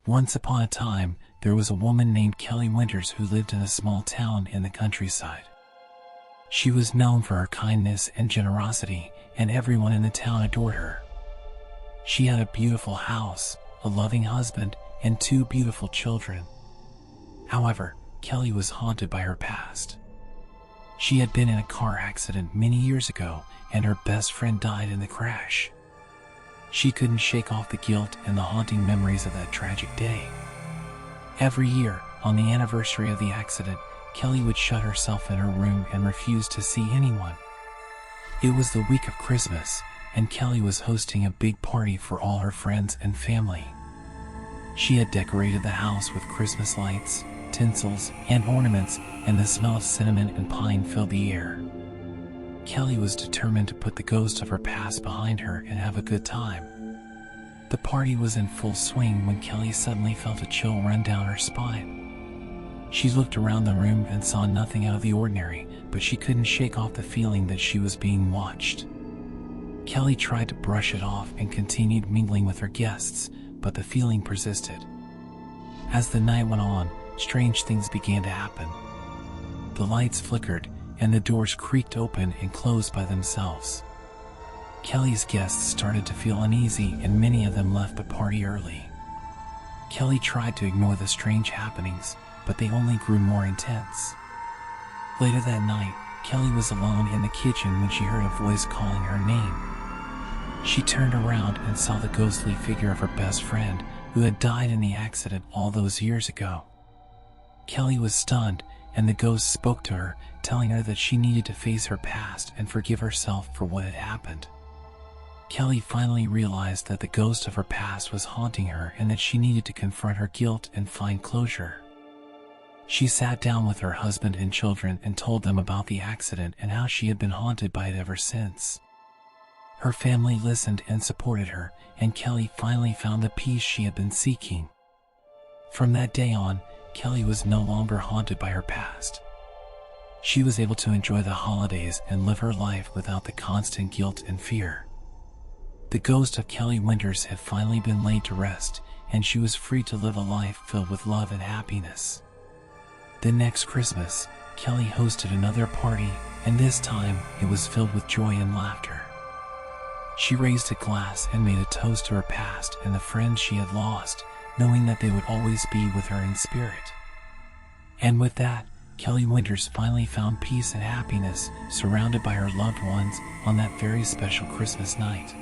Once upon a time, there was a woman named Kelly Winters who lived in a small town in the countryside. She was known for her kindness and generosity, and everyone in the town adored her. She had a beautiful house, a loving husband, and 2 beautiful children. However, Kelly was haunted by her past. She had been in a car accident many years ago, and her best friend died in the crash. She couldn't shake off the guilt and the haunting memories of that tragic day. Every year, on the anniversary of the accident, Kelly would shut herself in her room and refuse to see anyone. It was the week of Christmas, and Kelly was hosting a big party for all her friends and family. She had decorated the house with Christmas lights, tinsels, and ornaments, and the smell of cinnamon and pine filled the air. Kelly was determined to put the ghost of her past behind her and have a good time. The party was in full swing when Kelly suddenly felt a chill run down her spine. She looked around the room and saw nothing out of the ordinary, but she couldn't shake off the feeling that she was being watched. Kelly tried to brush it off and continued mingling with her guests, but the feeling persisted. As the night went on, strange things began to happen. The lights flickered, and the doors creaked open and closed by themselves. Kelly's guests started to feel uneasy, and many of them left the party early. Kelly tried to ignore the strange happenings, but they only grew more intense. Later that night, Kelly was alone in the kitchen when she heard a voice calling her name. She turned around and saw the ghostly figure of her best friend, who had died in the accident all those years ago. Kelly was stunned, and the ghost spoke to her, telling her that she needed to face her past and forgive herself for what had happened. Kelly finally realized that the ghost of her past was haunting her and that she needed to confront her guilt and find closure. She sat down with her husband and children and told them about the accident and how she had been haunted by it ever since. Her family listened and supported her, and Kelly finally found the peace she had been seeking. From that day on, Kelly was no longer haunted by her past. She was able to enjoy the holidays and live her life without the constant guilt and fear. The ghost of Kelly Winters had finally been laid to rest, and she was free to live a life filled with love and happiness. The next Christmas, Kelly hosted another party, and this time it was filled with joy and laughter. She raised a glass and made a toast to her past and the friends she had lost, knowing that they would always be with her in spirit. And with that, Kelly Winters finally found peace and happiness, surrounded by her loved ones, on that very special Christmas night.